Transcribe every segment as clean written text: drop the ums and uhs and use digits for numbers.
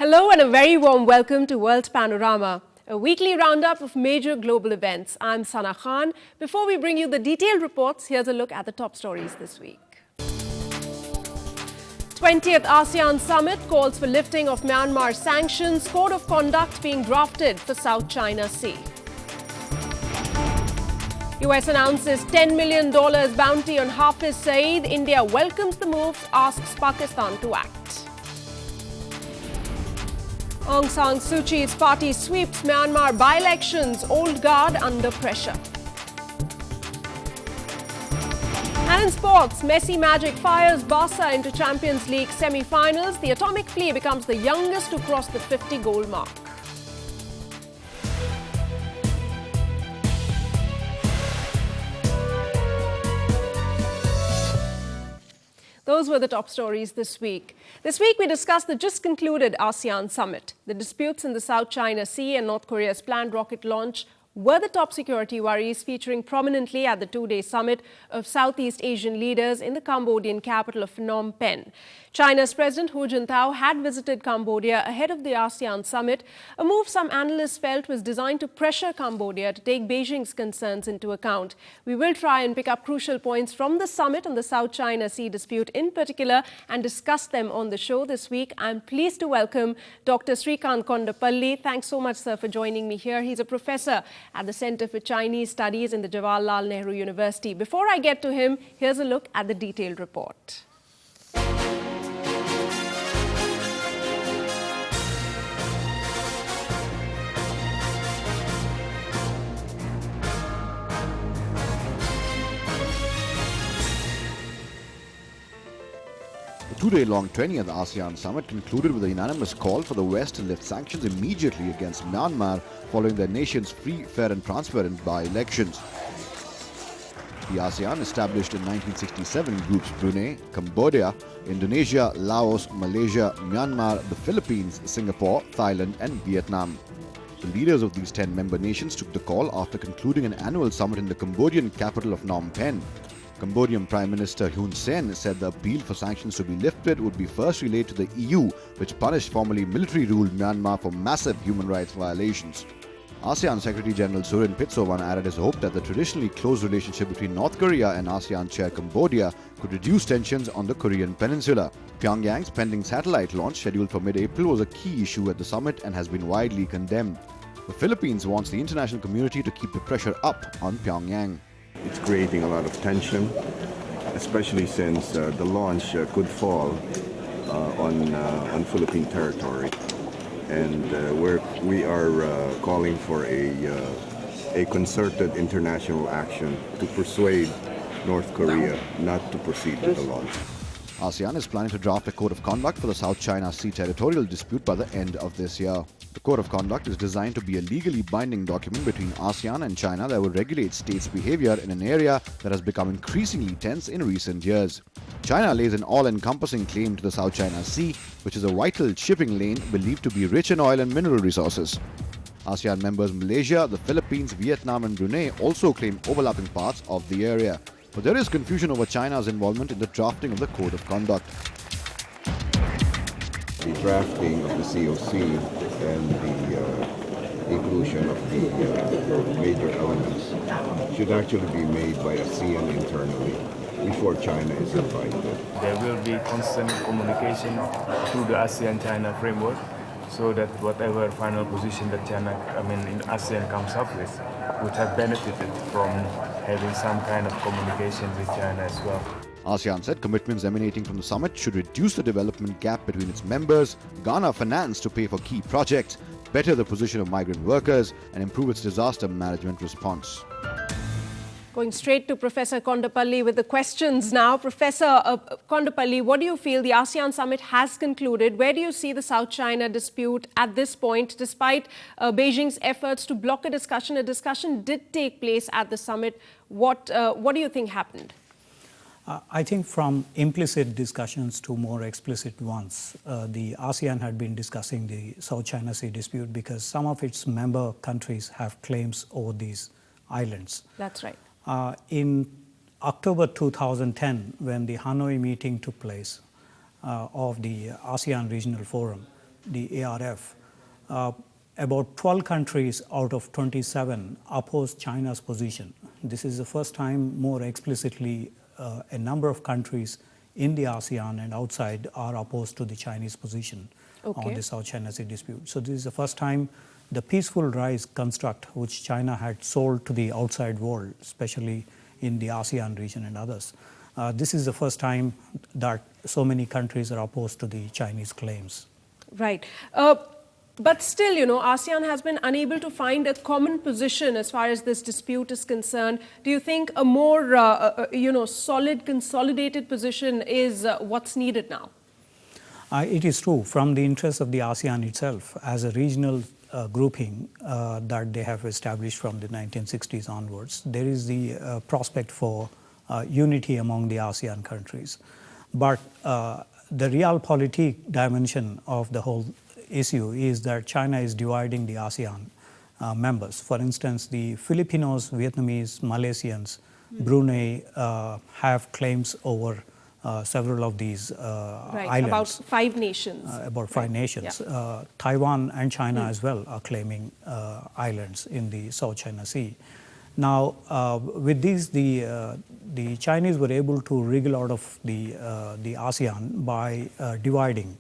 Hello and a very warm welcome to World Panorama, a weekly roundup of major global events. I'm Sana Khan. Before we bring you the detailed reports, here's a look at the top stories this week. 20th Asean Summit calls for lifting of Myanmar sanctions, code of conduct being drafted for South China Sea. US announces $10 million bounty on Hafiz Saeed. India welcomes the move, asks Pakistan to act. Aung San Suu Kyi's party sweeps Myanmar by-elections, old guard under pressure. And in sports, Messi Magic fires Barca into Champions League semi-finals. The atomic flea becomes the youngest to cross the 50-goal mark. Those were the top stories this week. This week, we discussed the just concluded ASEAN Summit. The disputes in the South China Sea and North Korea's planned rocket launch were the top security worries featuring prominently at the two-day summit of Southeast Asian leaders in the Cambodian capital of Phnom Penh. China's President Hu Jintao had visited Cambodia ahead of the ASEAN Summit, a move some analysts felt was designed to pressure Cambodia to take Beijing's concerns into account. We will try and pick up crucial points from the summit on the South China Sea dispute in particular and discuss them on the show this week. I'm pleased to welcome Dr. Srikant Kondapalli. Thanks so much, sir, for joining me here. He's a professor at the Center for Chinese Studies in the Jawaharlal Nehru University. Before I get to him, here's a look at the detailed report. The two-day-long 20th ASEAN Summit concluded with a unanimous call for the West to lift sanctions immediately against Myanmar following their nation's free, fair and transparent by-elections. The ASEAN, established in 1967, groups Brunei, Cambodia, Indonesia, Laos, Malaysia, Myanmar, the Philippines, Singapore, Thailand and Vietnam. The leaders of these 10 member nations took the call after concluding an annual summit in the Cambodian capital of Phnom Penh. Cambodian Prime Minister Hun Sen said the appeal for sanctions to be lifted would be first relayed to the EU, which punished formerly military-ruled Myanmar for massive human rights violations. ASEAN Secretary General Surin Pitsowan added his hope that the traditionally close relationship between North Korea and ASEAN chair Cambodia could reduce tensions on the Korean peninsula. Pyongyang's pending satellite launch scheduled for mid-April was a key issue at the summit and has been widely condemned. The Philippines wants the international community to keep the pressure up on Pyongyang. It's creating a lot of tension, especially since the launch could fall on Philippine territory, and we are calling for a concerted international action to persuade North Korea not to proceed with the launch. ASEAN is planning to draft a code of conduct for the South China Sea territorial dispute by the end of this year. The Code of Conduct is designed to be a legally binding document between ASEAN and China that will regulate states' behavior in an area that has become increasingly tense in recent years. China lays an all-encompassing claim to the South China Sea, which is a vital shipping lane believed to be rich in oil and mineral resources. ASEAN members Malaysia, the Philippines, Vietnam and Brunei also claim overlapping parts of the area. But there is confusion over China's involvement in the drafting of the Code of Conduct. The drafting of the COC and the inclusion of the major elements should actually be made by ASEAN internally before China is invited. There will be constant communication through the ASEAN-China framework so that whatever final position that ASEAN comes up with would have benefited from having some kind of communication with China as well. ASEAN said commitments emanating from the summit should reduce the development gap between its members, garner finance to pay for key projects, better the position of migrant workers, and improve its disaster management response. Going straight to Professor Kondapalli with the questions now. Professor Kondapalli, what do you feel the ASEAN Summit has concluded? Where do you see the South China dispute at this point, despite Beijing's efforts to block a discussion? A discussion did take place at the summit. What do you think happened? I think from implicit discussions to more explicit ones, the ASEAN had been discussing the South China Sea dispute because some of its member countries have claims over these islands. That's right. In October 2010, when the Hanoi meeting took place of the ASEAN Regional Forum, the ARF, about 12 countries out of 27 oppose China's position. This is the first time more explicitly a number of countries in the ASEAN and outside are opposed to the Chinese position on the South China Sea dispute. So this is the first time the peaceful rise construct, which China had sold to the outside world, especially in the ASEAN region and others, this is the first time that so many countries are opposed to the Chinese claims. Right. But still, ASEAN has been unable to find a common position as far as this dispute is concerned. Do you think a more, solid, consolidated position is what's needed now? It is true. From the interests of the ASEAN itself, as a regional grouping that they have established from the 1960s onwards, there is the prospect for unity among the ASEAN countries. But the realpolitik dimension of the whole issue is that China is dividing the ASEAN members. For instance, the Filipinos, Vietnamese, Malaysians, Brunei have claims over several of these islands. About 5 nations. About 5 nations. Yeah. Taiwan and China as well are claiming islands in the South China Sea. Now, with these, the Chinese were able to wriggle out of the ASEAN by dividing.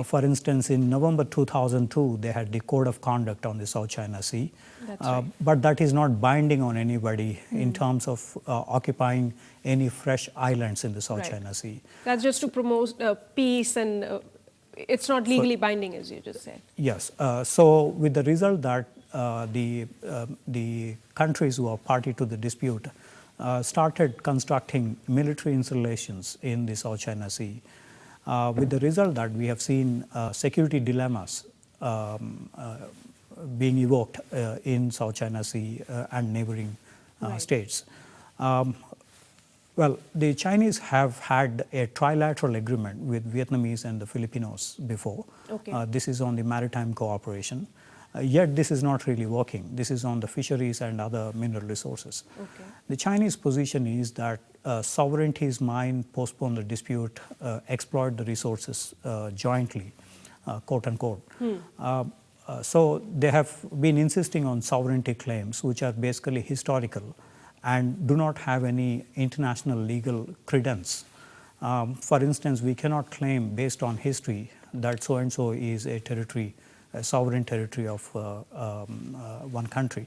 For instance, in November 2002, they had the Code of Conduct on the South China Sea. That's right. But that is not binding on anybody in terms of occupying any fresh islands in the South China Sea. That's just to promote peace, and it's not legally binding, as you just said. Yes. So with the result that the countries who are party to the dispute started constructing military installations in the South China Sea, with the result that we have seen security dilemmas being evoked in South China Sea and neighboring states. Well, the Chinese have had a trilateral agreement with Vietnamese and the Filipinos before. This is on the maritime cooperation. Yet this is not really working. This is on the fisheries and other mineral resources. The Chinese position is that sovereignty is mine, postpone the dispute, exploit the resources jointly, quote unquote. So they have been insisting on sovereignty claims, which are basically historical and do not have any international legal credence. For instance, we cannot claim based on history that so-and-so is a territory, a sovereign territory of one country.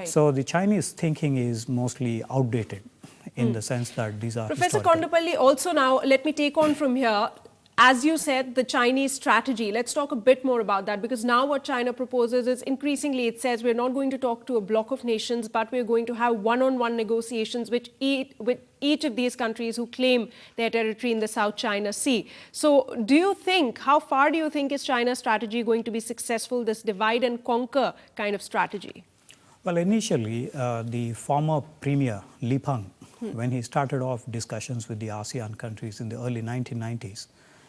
So the Chinese thinking is mostly outdated in the sense that these are Professor historical. Kondapalli, also now let me take on from here. As you said, the Chinese strategy, let's talk a bit more about that, because now what China proposes is increasingly it says we're not going to talk to a block of nations, but we're going to have one-on-one negotiations with each of these countries who claim their territory in the South China Sea. So do you think, how far do you think is China's strategy going to be successful, this divide and conquer kind of strategy? Well, initially, the former Premier Li Peng, when he started off discussions with the ASEAN countries in the early 1990s,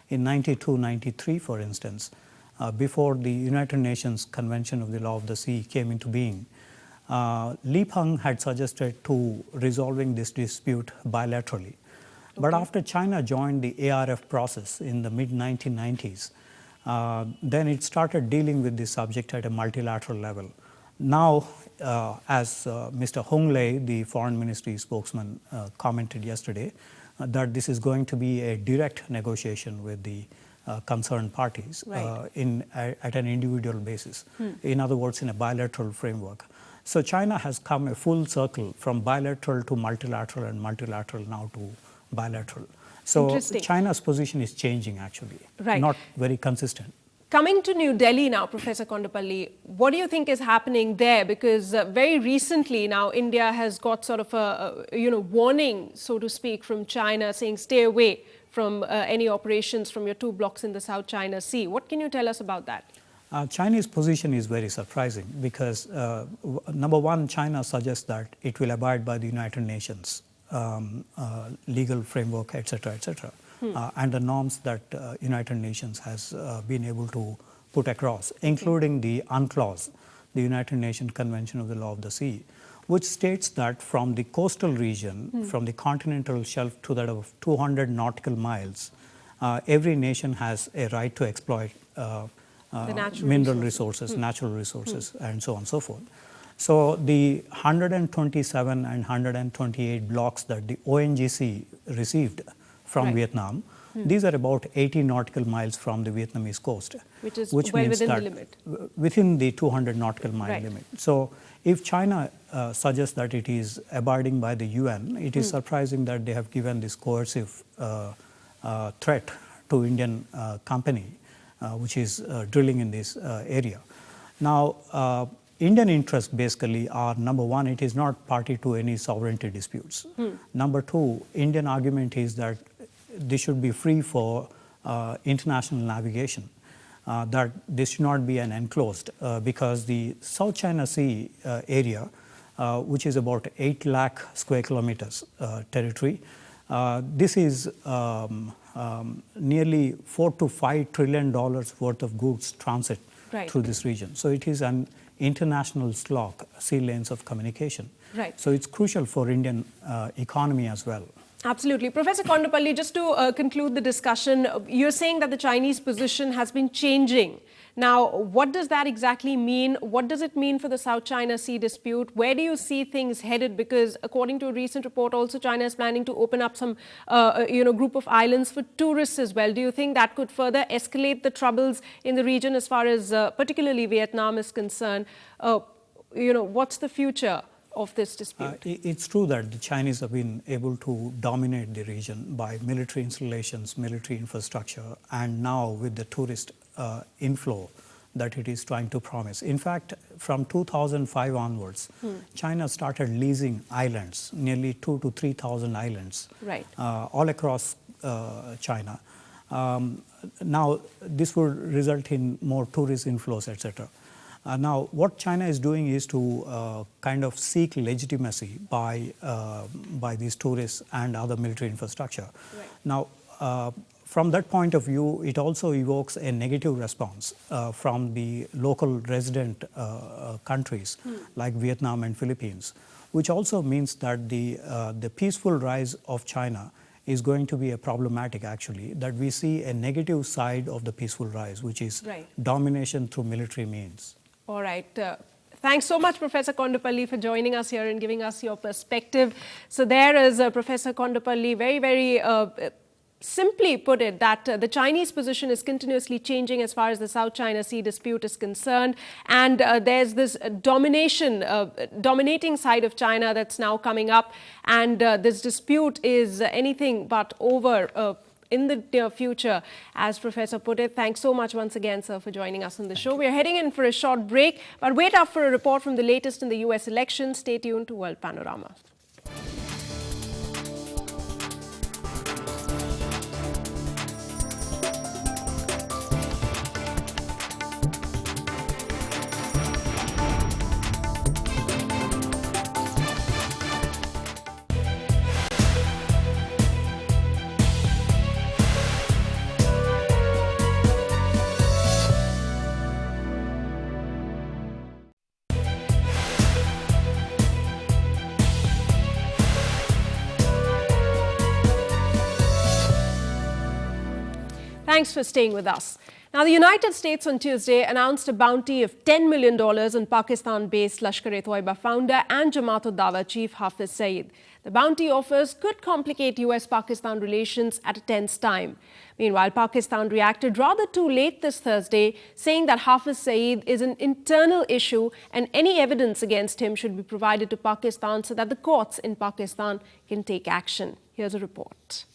in 92, 93, for instance, before the United Nations Convention of the Law of the Sea came into being, Li Peng had suggested to resolving this dispute bilaterally. But after China joined the ARF process in the mid-1990s, then it started dealing with this subject at a multilateral level. Now, as Mr. Hong Lei, the Foreign Ministry spokesman, commented yesterday, that this is going to be a direct negotiation with the concerned parties at an individual basis. In other words, in a bilateral framework. So China has come a full circle from bilateral to multilateral and multilateral now to bilateral. So China's position is changing actually, not very consistent. Coming to New Delhi now, Professor Kondapalli, what do you think is happening there? Because very recently now, India has got sort of a warning, so to speak, from China saying stay away from any operations from your 2 blocks in the South China Sea. What can you tell us about that? Chinese position is very surprising because, number one, China suggests that it will abide by the United Nations legal framework, etc., etc. And the norms that United Nations has been able to put across, including the UNCLOS, the United Nations Convention of the Law of the Sea, which states that from the coastal region, from the continental shelf to that of 200 nautical miles, every nation has a right to exploit mineral resources, natural resources, and so on and so forth. So the 127 and 128 blocks that the ONGC received from Vietnam, these are about 80 nautical miles from the Vietnamese coast. Which is well within the limit. Within the 200 nautical mile limit. So if China suggests that it is abiding by the UN, it is surprising that they have given this coercive threat to Indian company, which is drilling in this area. Now, Indian interests basically are, number one, it is not party to any sovereignty disputes. Number two, Indian argument is that this should be free for international navigation, that this should not be an enclosed, because the South China Sea area, which is about 8 lakh square kilometers territory, this is nearly $4 to $5 trillion worth of goods transit through this region. So it is an international slog, sea lanes of communication. So it's crucial for Indian economy as well. Absolutely. Professor Kondapalli, just to conclude the discussion, you're saying that the Chinese position has been changing. Now, what does that exactly mean? What does it mean for the South China Sea dispute? Where do you see things headed? Because according to a recent report, also China is planning to open up some, group of islands for tourists as well. Do you think that could further escalate the troubles in the region as far as particularly Vietnam is concerned? What's the future of this dispute? It's true that the Chinese have been able to dominate the region by military installations, military infrastructure, and now with the tourist inflow that it is trying to promise. In fact, from 2005 onwards, China started leasing islands, nearly 2,000 to 3,000 islands, all across China. Now, this will result in more tourist inflows, etc. Now, what China is doing is to kind of seek legitimacy by these tourists and other military infrastructure. Now, from that point of view, it also evokes a negative response from the local resident countries like Vietnam and Philippines, which also means that the peaceful rise of China is going to be a problematic, actually, that we see a negative side of the peaceful rise, which is domination through military means. All right. Thanks so much, Professor Kondapalli, for joining us here and giving us your perspective. So there is Professor Kondapalli, very, very simply put it, that the Chinese position is continuously changing as far as the South China Sea dispute is concerned. And there's this dominating side of China that's now coming up. And this dispute is anything but over in the near future, as Professor put it. Thanks so much once again, sir, for joining us on the show. We're heading in for a short break, but wait up for a report from the latest in the US election. Stay tuned to World Panorama. Thanks for staying with us. Now, the United States on Tuesday announced a bounty of $10 million on Pakistan-based Lashkar-e-Toiba founder and Jamaat-ud-Dawa chief Hafiz Saeed. The bounty offers could complicate US-Pakistan relations at a tense time. Meanwhile, Pakistan reacted rather too late this Thursday, saying that Hafiz Saeed is an internal issue and any evidence against him should be provided to Pakistan so that the courts in Pakistan can take action. Here's a report.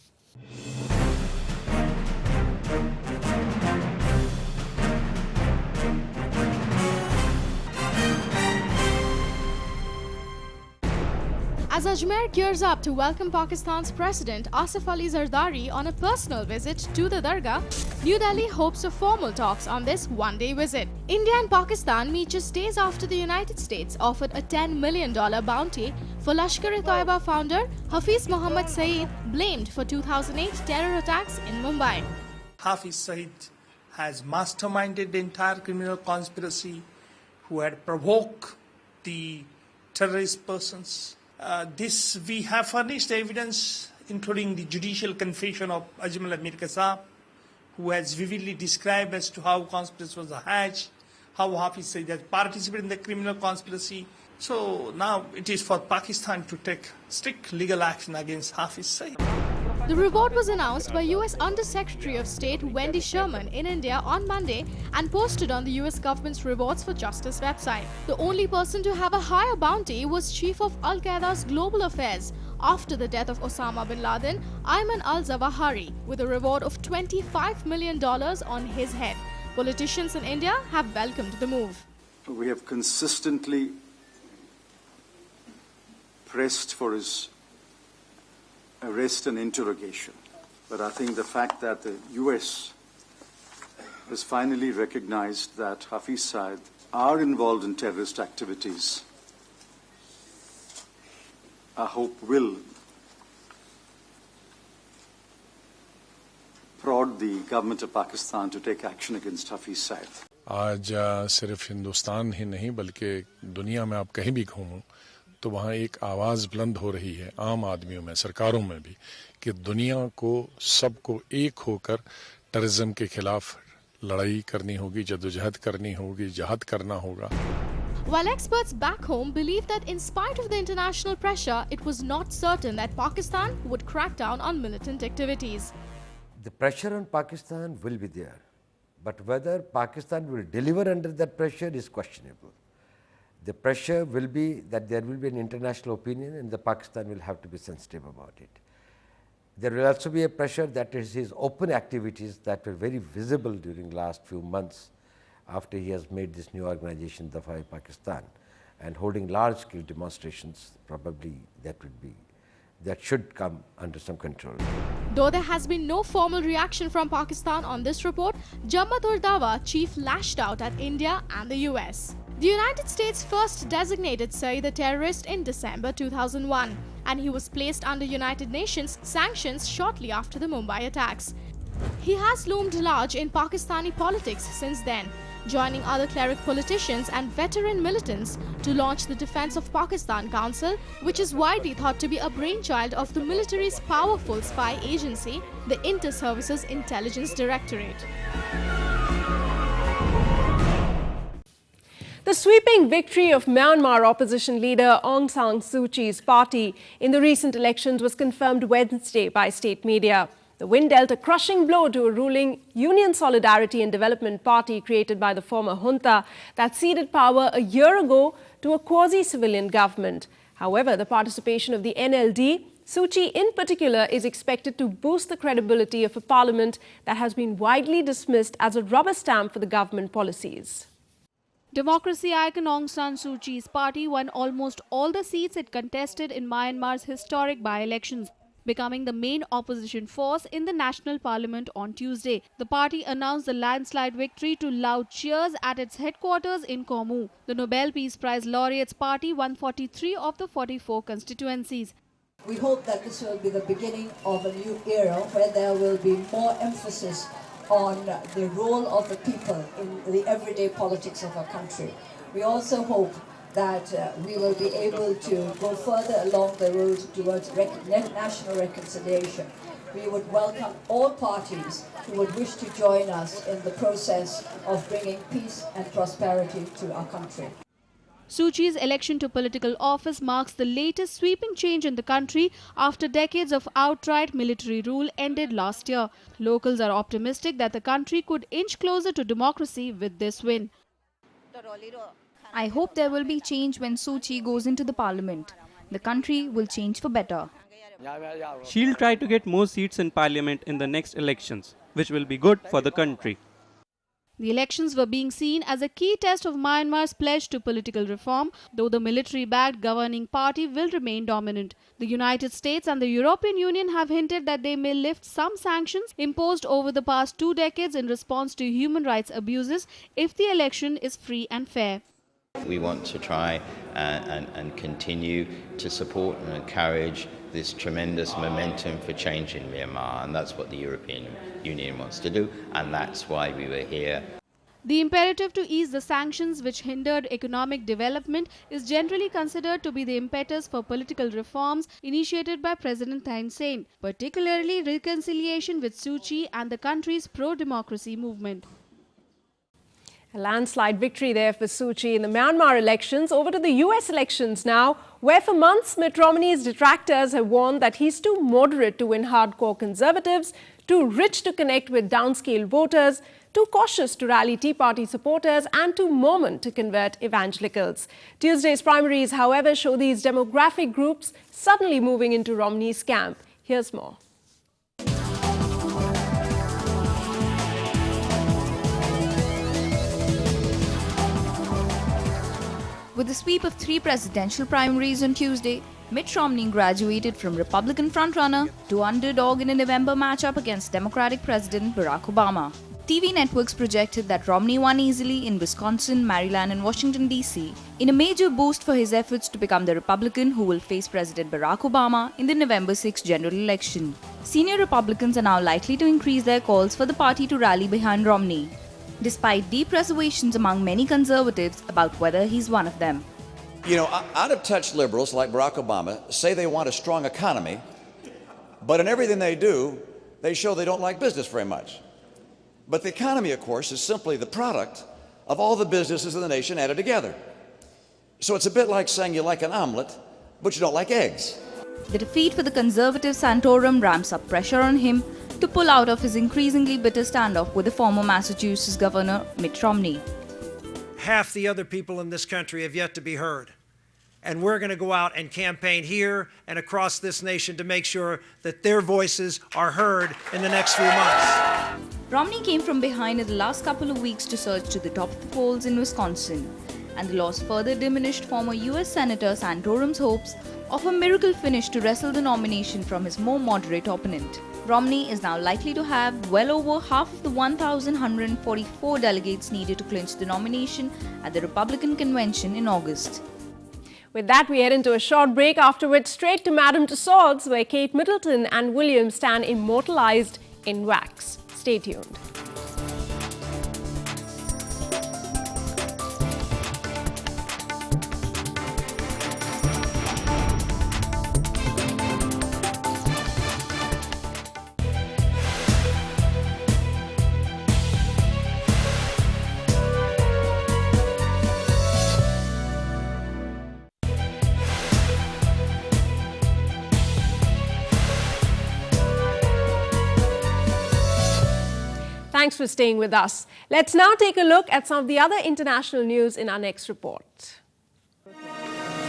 As Ajmer gears up to welcome Pakistan's President Asif Ali Zardari on a personal visit to the Dargah, New Delhi hopes of formal talks on this one-day visit. India and Pakistan meet just days after the United States offered a $10 million bounty for Lashkar-e-Toiba founder Hafiz Mohammad Saeed, blamed for 2008 terror attacks in Mumbai. Hafiz Saeed has masterminded the entire criminal conspiracy who had provoked the terrorist persons. This we have furnished evidence, including the judicial confession of Ajmal Amir Kasab, who has vividly described as to how conspiracy was hatched, how Hafiz Saeed had participated in the criminal conspiracy. So now it is for Pakistan to take strict legal action against Hafiz Saeed. The reward was announced by US Under-Secretary of State Wendy Sherman in India on Monday and posted on the US government's Rewards for Justice website. The only person to have a higher bounty was Chief of Al-Qaeda's Global Affairs after the death of Osama bin Laden, Ayman al-Zawahiri, with a reward of $25 million on his head. Politicians in India have welcomed the move. We have consistently pressed for his arrest and interrogation. But I think the fact that the US has finally recognized that Hafiz Saeed are involved in terrorist activities, I hope will prod the government of Pakistan to take action against Hafiz Saeed. आज सिर्फ हिंदुस्तान ही नहीं बल्कि दुनिया में आप कहीं भी घूमो तो वहाँ एक आवाज़ बुलंद हो रही है आम आदमियों में, सरकारों में भी, कि दुनिया को सबको एक होकर टेररिज्म के खिलाफ लड़ाई करनी होगी, जद्दोजहद करनी होगी, जिहाद करना होगा. While experts back home believe that in spite of the international pressure, it was not certain that Pakistan would crack down on militant activities. The pressure on Pakistan will be there, but whether Pakistan will deliver under that pressure is questionable. The pressure will be that there will be an international opinion and the Pakistan will have to be sensitive about it. There will also be a pressure that is his open activities that were very visible during last few months after he has made this new organization, Dafai-e-Pakistan, and holding large-scale demonstrations, probably that should come under some control. Though there has been no formal reaction from Pakistan on this report, Jamaat-ul-Dawa chief lashed out at India and the US. The United States first designated Saeed a terrorist in December 2001, and he was placed under United Nations sanctions shortly after the Mumbai attacks. He has loomed large in Pakistani politics since then, joining other cleric politicians and veteran militants to launch the Defense of Pakistan Council, which is widely thought to be a brainchild of the military's powerful spy agency, the Inter-Services Intelligence Directorate. The sweeping victory of Myanmar opposition leader Aung San Suu Kyi's party in the recent elections was confirmed Wednesday by state media. The win dealt a crushing blow to a ruling Union Solidarity and Development Party created by the former junta that ceded power a year ago to a quasi-civilian government. However, the participation of the NLD, Suu Kyi in particular, is expected to boost the credibility of a parliament that has been widely dismissed as a rubber stamp for the government policies. Democracy icon Aung San Suu Kyi's party won almost all the seats it contested in Myanmar's historic by-elections, becoming the main opposition force in the national parliament on Tuesday. The party announced the landslide victory to loud cheers at its headquarters in Komu. The Nobel Peace Prize laureate's party won 43 of the 44 constituencies. We hope that this will be the beginning of a new era where there will be more emphasis on the role of the people in the everyday politics of our country. We also hope that we will be able to go further along the road towards national reconciliation. We would welcome all parties who would wish to join us in the process of bringing peace and prosperity to our country. Suu Kyi's election to political office marks the latest sweeping change in the country after decades of outright military rule ended last year. Locals are optimistic that the country could inch closer to democracy with this win. I hope there will be change when Suu Kyi goes into the parliament. The country will change for better. She'll try to get more seats in parliament in the next elections, which will be good for the country. The elections were being seen as a key test of Myanmar's pledge to political reform, though the military-backed governing party will remain dominant. The United States and the European Union have hinted that they may lift some sanctions imposed over the past 2 decades in response to human rights abuses if the election is free and fair. We want to try and continue to support and encourage this tremendous momentum for change in Myanmar, and that's what the European Union wants to do, and that's why we were here. The imperative to ease the sanctions which hindered economic development is generally considered to be the impetus for political reforms initiated by President Thein Sein, particularly reconciliation with Suu Kyi and the country's pro-democracy movement. A landslide victory there for Suu Kyi in the Myanmar elections. Over to the US elections now, where for months Mitt Romney's detractors have warned that he's too moderate to win hardcore conservatives, too rich to connect with downscale voters, too cautious to rally Tea Party supporters, and too Mormon to convert evangelicals. Tuesday's primaries, however, show these demographic groups suddenly moving into Romney's camp. Here's more. With the sweep of 3 presidential primaries on Tuesday, Mitt Romney graduated from Republican frontrunner to underdog in a November matchup against Democratic President Barack Obama. TV networks projected that Romney won easily in Wisconsin, Maryland, and Washington, D.C., in a major boost for his efforts to become the Republican who will face President Barack Obama in the November 6 general election. Senior Republicans are now likely to increase their calls for the party to rally behind Romney, despite deep reservations among many conservatives about whether he's one of them. You know, out-of-touch liberals like Barack Obama say they want a strong economy, but in everything they do, they show they don't like business very much. But the economy, of course, is simply the product of all the businesses of the nation added together. So it's a bit like saying you like an omelet, but you don't like eggs. The defeat for the conservative Santorum ramps up pressure on him to pull out of his increasingly bitter standoff with the former Massachusetts Governor Mitt Romney. Half the other people in this country have yet to be heard. And we're going to go out and campaign here and across this nation to make sure that their voices are heard in the next few months. Romney came from behind in the last couple of weeks to surge to the top of the polls in Wisconsin, and the loss further diminished former US Senator Santorum's hopes of a miracle finish to wrestle the nomination from his more moderate opponent. Romney is now likely to have well over half of the 1,144 delegates needed to clinch the nomination at the Republican convention in August. With that, we head into a short break, afterwards straight to Madame Tussauds, where Kate Middleton and William stand immortalized in wax. Stay tuned. Thanks for staying with us. Let's now take a look at some of the other international news in our next report.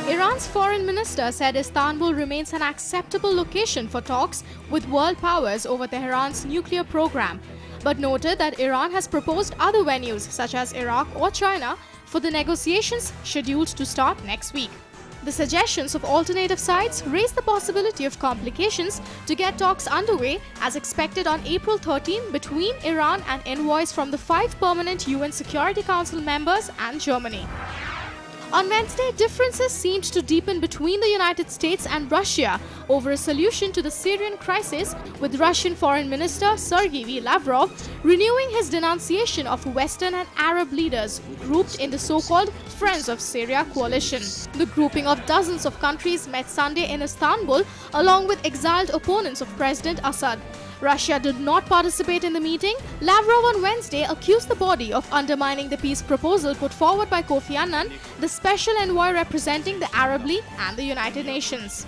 Iran's foreign minister said Istanbul remains an acceptable location for talks with world powers over Tehran's nuclear program, but noted that Iran has proposed other venues such as Iraq or China for the negotiations scheduled to start next week. The suggestions of alternative sites raise the possibility of complications to get talks underway as expected on April 13 between Iran and envoys from the 5 permanent UN Security Council members and Germany. On Wednesday, differences seemed to deepen between the United States and Russia over a solution to the Syrian crisis, with Russian Foreign Minister Sergei Lavrov renewing his denunciation of Western and Arab leaders grouped in the so-called Friends of Syria coalition. The grouping of dozens of countries met Sunday in Istanbul along with exiled opponents of President Assad. Russia did not participate in the meeting. Lavrov on Wednesday accused the body of undermining the peace proposal put forward by Kofi Annan, the special envoy representing the Arab League and the United Nations.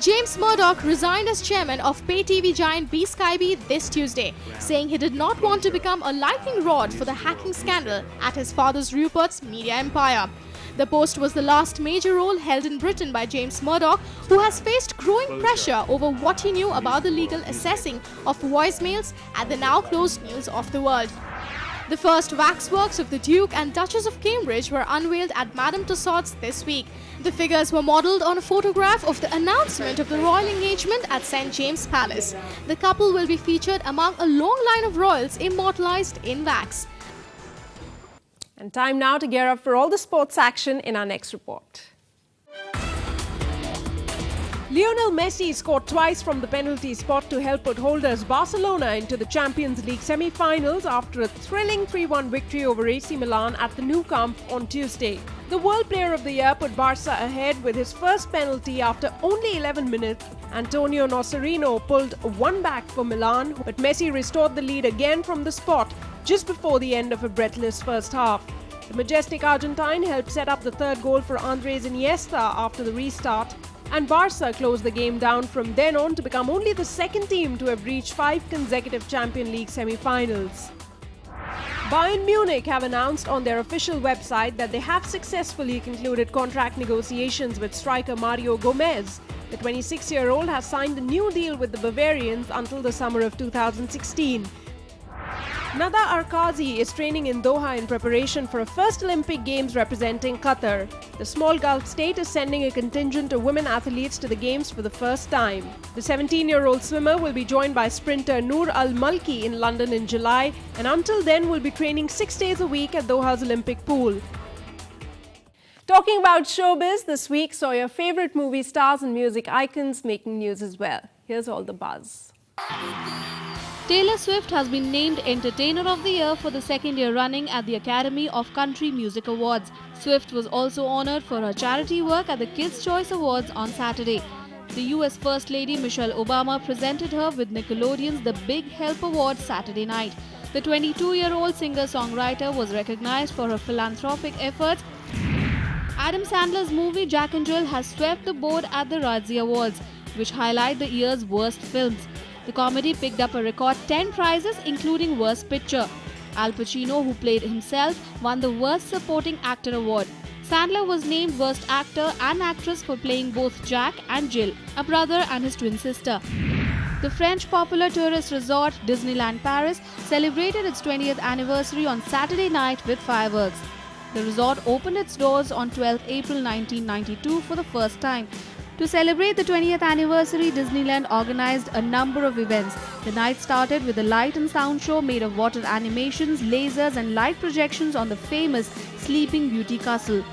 James Murdoch resigned as chairman of pay TV giant Skype this Tuesday, saying he did not want to become a lightning rod for the hacking scandal at his father's Rupert's media empire. The post was the last major role held in Britain by James Murdoch, who has faced growing pressure over what he knew about the legal assessing of voicemails at the now closed News of the World. The first waxworks of the Duke and Duchess of Cambridge were unveiled at Madame Tussauds this week. The figures were modelled on a photograph of the announcement of the royal engagement at St. James Palace. The couple will be featured among a long line of royals immortalised in wax. And time now to gear up for all the sports action in our next report. Lionel Messi scored twice from the penalty spot to help put holders Barcelona into the Champions League semi-finals after a thrilling 3-1 victory over AC Milan at the Nou Camp on Tuesday. The World Player of the Year put Barca ahead with his first penalty after only 11 minutes. Antonio Nocerino pulled one back for Milan, but Messi restored the lead again from the spot just before the end of a breathless first half. The majestic Argentine helped set up the third goal for Andres Iniesta after the restart, and Barca closed the game down from then on to become only the second team to have reached 5 consecutive Champions League semi-finals. Bayern Munich have announced on their official website that they have successfully concluded contract negotiations with striker Mario Gomez. The 26-year-old has signed a new deal with the Bavarians until the summer of 2016. Nada Arkazi is training in Doha in preparation for a first Olympic Games representing Qatar. The small Gulf state is sending a contingent of women athletes to the Games for the first time. The 17-year-old swimmer will be joined by sprinter Noor Al-Malki in London in July, and until then will be training 6 days a week at Doha's Olympic pool. Talking about showbiz, this week saw your favorite movie stars and music icons making news as well. Here's all the buzz. Taylor Swift has been named Entertainer of the Year for the second year running at the Academy of Country Music Awards. Swift was also honored for her charity work at the Kids' Choice Awards on Saturday. The US First Lady Michelle Obama presented her with Nickelodeon's The Big Help Award Saturday night. The 22-year-old singer-songwriter was recognized for her philanthropic efforts. Adam Sandler's movie Jack and Jill has swept the board at the Razzie Awards, which highlight the year's worst films. The comedy picked up a record 10 prizes, including Worst Picture. Al Pacino, who played himself, won the Worst Supporting Actor award. Sandler was named Worst Actor and Actress for playing both Jack and Jill, a brother and his twin sister. The French popular tourist resort Disneyland Paris celebrated its 20th anniversary on Saturday night with fireworks. The resort opened its doors on 12 April 1992 for the first time. To celebrate the 20th anniversary, Disneyland organized a number of events. The night started with a light and sound show made of water animations, lasers and light projections on the famous Sleeping Beauty Castle.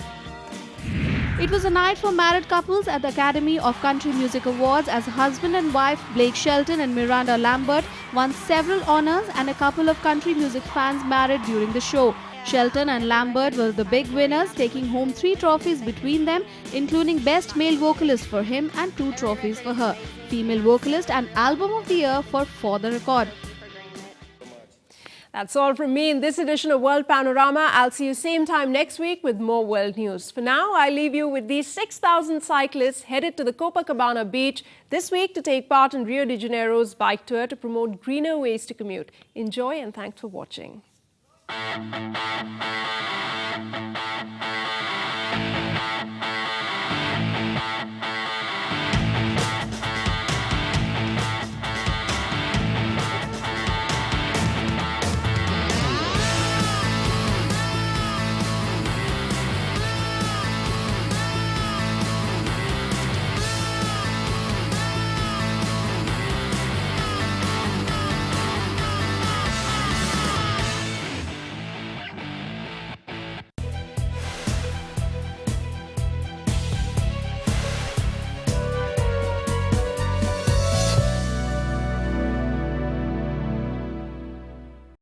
It was a night for married couples at the Academy of Country Music Awards as husband and wife Blake Shelton and Miranda Lambert won several honors, and a couple of country music fans married during the show. Shelton and Lambert were the big winners, taking home 3 trophies between them, including Best Male Vocalist for him and 2 trophies for her, Female Vocalist and Album of the Year For the Record. That's all from me in this edition of World Panorama. I'll see you same time next week with more world news. For now, I leave you with these 6,000 cyclists headed to the Copacabana beach this week to take part in Rio de Janeiro's bike tour to promote greener ways to commute. Enjoy and thanks for watching.